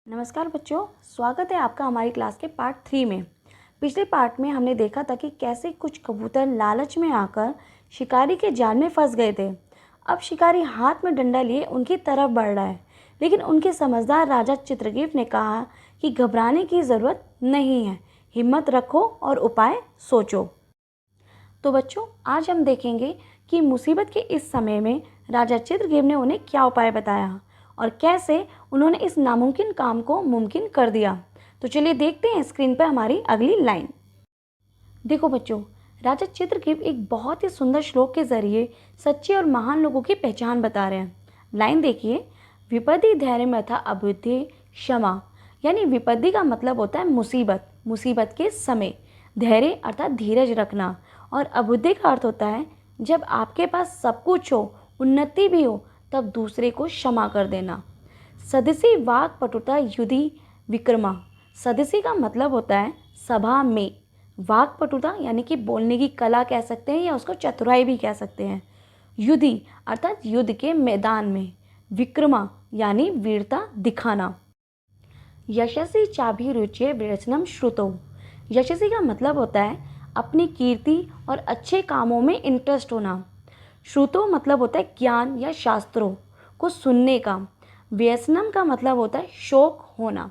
नमस्कार बच्चों, स्वागत है आपका हमारी क्लास के पार्ट 3 में। पिछले पार्ट में हमने देखा था कि कैसे कुछ कबूतर लालच में आकर शिकारी के जाल में फंस गए थे। अब शिकारी हाथ में डंडा लिए उनकी तरफ बढ़ रहा है, लेकिन उनके समझदार राजा चित्रगुप्त ने कहा कि घबराने की ज़रूरत नहीं है, हिम्मत रखो और उपाय सोचो। तो बच्चों, आज हम देखेंगे कि मुसीबत के इस समय में राजा चित्रगुप्त ने उन्हें क्या उपाय बताया और कैसे उन्होंने इस नामुमकिन काम को मुमकिन कर दिया। तो चलिए देखते हैं स्क्रीन पर हमारी अगली लाइन। देखो बच्चों, राजा चित्रगुप्त एक बहुत ही सुंदर श्लोक के जरिए सच्चे और महान लोगों की पहचान बता रहे हैं। लाइन देखिए, विपदि धैर्य मथा अबुद्धि क्षमा। यानी विपत्ति का मतलब होता है मुसीबत, मुसीबत के समय। धैर्य अर्थात धीरज रखना, और अबुद्धि का अर्थ होता है जब आपके पास सब कुछ हो, उन्नति भी हो, तब दूसरे को क्षमा कर देना। सदसी वाक पटुता युधि विक्रमा। सदसी का मतलब होता है सभा में। वाक पटुता यानी कि बोलने की कला कह सकते हैं या उसको चतुराई भी कह सकते हैं। युधि अर्थात युद्ध के मैदान में। विक्रमा यानी वीरता दिखाना। यशस्वी चाभिरुच्य विरचनम श्रुतौ। यशस्वी का मतलब होता है अपनी कीर्ति और अच्छे कामों में इंटरेस्ट होना। श्रुतो मतलब होता है ज्ञान या शास्त्रों को सुनने का। व्यसनम का मतलब होता है शौक होना।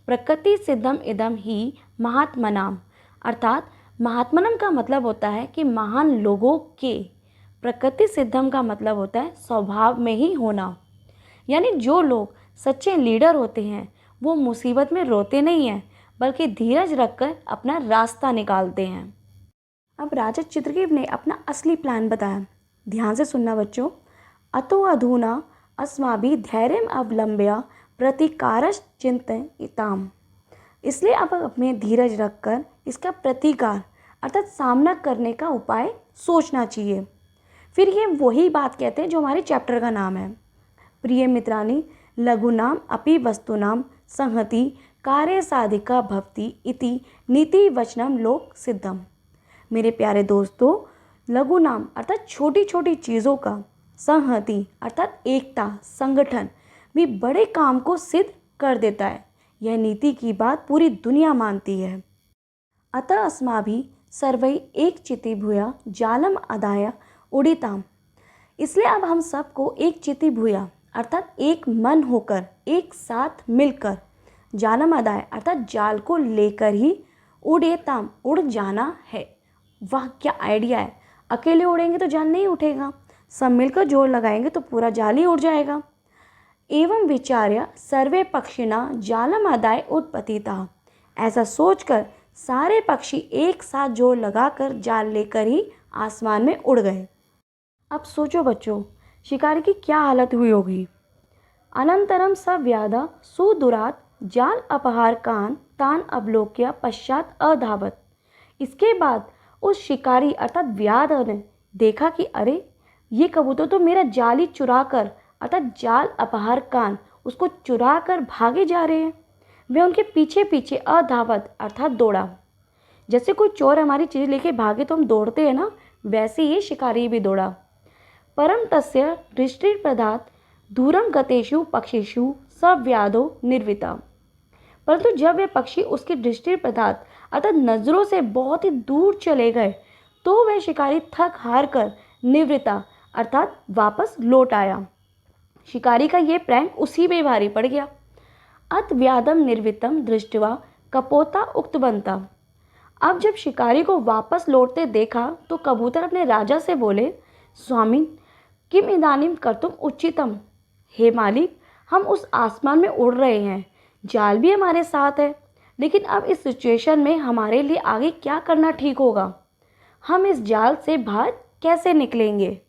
प्रकृति सिद्धम इदम ही महात्मनाम, अर्थात महात्मनम का मतलब होता है कि महान लोगों के। प्रकृति सिद्धम का मतलब होता है स्वभाव में ही होना। यानी जो लोग सच्चे लीडर होते हैं वो मुसीबत में रोते नहीं हैं, बल्कि धीरज रखकर अपना रास्ता निकालते हैं। अब राजा चित्रगुप्त ने अपना असली प्लान बताया। ध्यान से सुनना बच्चों। अतो अधुना अस्माभिः धैर्यम् अवलंब्य प्रतिकारश्चिन्तयताम्। इसलिए अब हमें धीरज रखकर इसका प्रतिकार अर्थात सामना करने का उपाय सोचना चाहिए। फिर ये वही बात कहते हैं जो हमारे चैप्टर का नाम है। प्रिय मित्राणि लघूनाम अपि वस्तूनां संहति कार्य साधिका भवति इति नीति वचनम लोक सिद्धम। मेरे प्यारे दोस्तों, लघु नाम अर्थात छोटी छोटी चीज़ों का, संहति अर्थात एकता, संगठन भी बड़े काम को सिद्ध कर देता है। यह नीति की बात पूरी दुनिया मानती है। अतः अस्माभिः सर्वैः एकचित्ती भूया जालम आदाय उड़िताम। इसलिए अब हम सबको एक चित्ती भूया अर्थात एक मन होकर, एक साथ मिलकर, जालम आदाय अर्थात जाल को लेकर ही उड़ेताम उड़ जाना है। वाह, क्या आइडिया है। अकेले उड़ेंगे तो जाल नहीं उठेगा, सब मिलकर जोर लगाएंगे तो पूरा जाल ही उड़ जाएगा। एवं विचार्य सर्वे पक्षिणा जालम आदाय उत्पतिता। ऐसा सोचकर सारे पक्षी एक साथ जोर लगाकर जाल लेकर ही आसमान में उड़ गए। अब सोचो बच्चों, शिकारी की क्या हालत हुई होगी। अनंतरम सव्याधा सुदूरात् जाल अपहार कान तान अवलोक्य पश्चात अधावत। इसके बाद उस शिकारी अर्थात व्याध ने देखा कि अरे, ये कबूतर तो मेरा जाल ही चुरा कर अर्थात जाल अपहार कान उसको चुरा कर भागे जा रहे हैं। वे उनके पीछे पीछे अधावत अर्थात दौड़ा। जैसे कोई चोर हमारी चीज़ लेके भागे तो हम दौड़ते हैं ना, वैसे ही शिकारी भी दौड़ा। परम तस्य दृष्टिप्रदात् दूरम गतेषु पक्षिषु सव्याधो निर्विता। परंतु जब वे पक्षी उसकी दृष्टि प्रदात अर्थात नज़रों से बहुत ही दूर चले गए तो वह शिकारी थक हार कर निवृत्ता अर्थात वापस लौट आया। शिकारी का ये प्रैंक उसी पे भारी पड़ गया। अत व्याधम निर्वितम दृष्टवा कपोता उक्तवंता। अब जब शिकारी को वापस लौटते देखा तो कबूतर अपने राजा से बोले, स्वामी किम इदानीम कर्तुम उचितम। हे मालिक, हम उस आसमान में उड़ रहे हैं, जाल भी हमारे साथ है, लेकिन अब इस सिचुएशन में हमारे लिए आगे क्या करना ठीक होगा। हम इस जाल से बाहर कैसे निकलेंगे।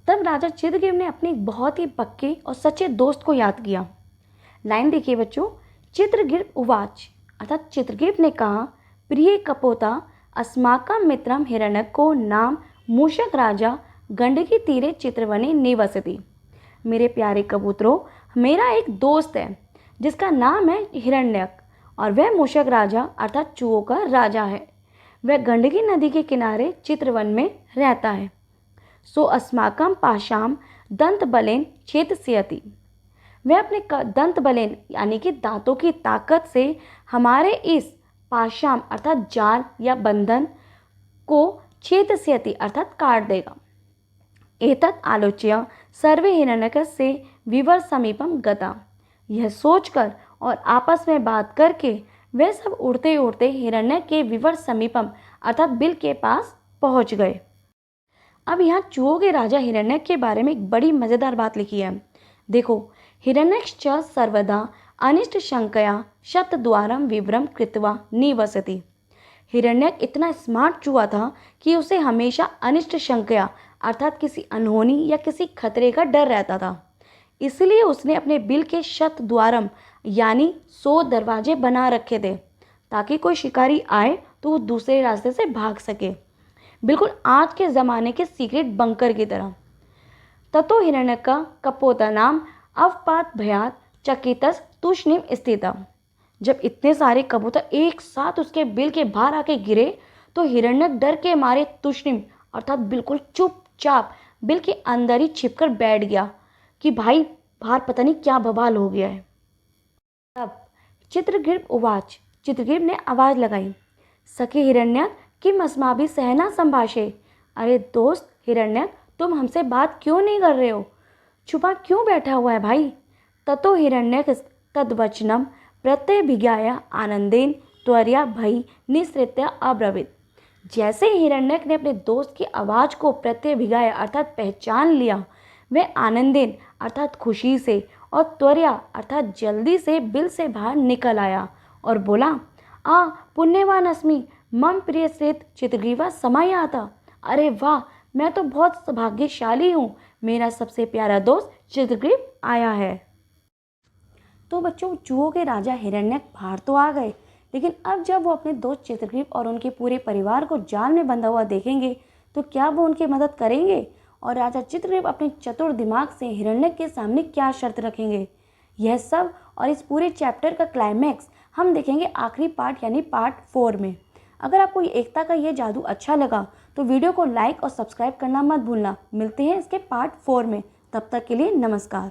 तब राजा चित्रगुप्त ने अपने एक बहुत ही पक्के और सच्चे दोस्त को याद किया। लाइन देखिए बच्चों। चित्रगुप्त उवाच अर्थात चित्रगुप्त ने कहा, प्रिय कपोता अस्माकं मित्रम हिरण्यको नाम मूषक राजा गंडकी तीरे चित्रवने निवसति। मेरे प्यारे कबूतरों, मेरा एक दोस्त है जिसका नाम है हिरण्यक और वह मूषक राजा अर्थात चूहों का राजा है। वह गंडकी नदी के किनारे चित्रवन में रहता है। सो अस्माकं पाशाम दंत बलेन छेदयति। वह अपने दंत बलेन यानी कि दांतों की ताकत से हमारे इस पाशाम अर्थात जाल या बंधन को छेदस्यति अर्थात काट देगा। एतत् आलोच्य सर्वे हिरण्यकस्य विवर समीपम गता। यह सोचकर और आपस में बात करके वे सब उड़ते उड़ते हिरण्यक के विवर समीपम अर्थात बिल के पास पहुंच गए। अब यहाँ चूहों के राजा हिरण्यक के बारे में एक बड़ी मज़ेदार बात लिखी है। देखो, हिरण्यश्च सर्वदा अनिष्ट शंकया शतद्वारम विवरम कृत्वा निवसति। हिरण्यक इतना स्मार्ट चूहा था कि उसे हमेशा अनिष्ट शंकया अर्थात किसी अनहोनी या किसी खतरे का डर रहता था। इसलिए उसने अपने बिल के शतद्वारम यानी 100 दरवाजे बना रखे थे ताकि कोई शिकारी आए तो वो दूसरे रास्ते से भाग सके, बिल्कुल आज के ज़माने के सीक्रेट बंकर की तरह। ततो हिरण्यक का कपोता नाम अवपात भयात चकितस तूष्णीम स्थिता। जब इतने सारे कबूतर एक साथ उसके बिल के बाहर आके गिरे तो हिरण्यक डर के मारे तूष्णीम अर्थात बिल्कुल चुपचाप बिल के अंदर ही छिपकर बैठ गया कि भाई बाहर पता नहीं क्या बवाल हो गया है। तब चित्रग्रीव उवाच, चित्रग्रीव ने आवाज़ लगाई, सखे हिरण्यक किम अस्माभिः सहना संभाषे। अरे दोस्त हिरण्यक, तुम हमसे बात क्यों नहीं कर रहे हो, छुपा क्यों बैठा हुआ है भाई। ततो हिरण्यक तद्वचनम प्रत्यभिज्ञाय आनंदेन त्वरया भय निसृत्य अब्रवीत। जैसे हिरण्यक ने अपने दोस्त की आवाज़ को प्रत्यभिज्ञाय अर्थात पहचान लिया, वह आनंदेन अर्थात खुशी से और त्वरया अर्थात जल्दी से बिल से बाहर निकल आया और बोला, आ पुण्यवान अस्मि मम प्रिय श्रेत चित्रग्रीवा समायाता। अरे वाह, मैं तो बहुत भाग्यशाली हूँ, मेरा सबसे प्यारा दोस्त चित्रग्रीव आया है। तो बच्चों, चूहों के राजा हिरण्यक बाहर तो आ गए, लेकिन अब जब वो अपने दोस्त चित्रग्रीव और उनके पूरे परिवार को जाल में बंधा हुआ देखेंगे तो क्या वो उनकी मदद करेंगे, और राजा चित्रग्रीव अपने चतुर दिमाग से हिरण्यक के सामने क्या शर्त रखेंगे, यह सब और इस पूरे चैप्टर का क्लाइमैक्स हम देखेंगे आखिरी पार्ट यानी पार्ट 4 में। अगर आपको एकता का ये जादू अच्छा लगा तो वीडियो को लाइक और सब्सक्राइब करना मत भूलना। मिलते हैं इसके पार्ट 4 में, तब तक के लिए नमस्कार।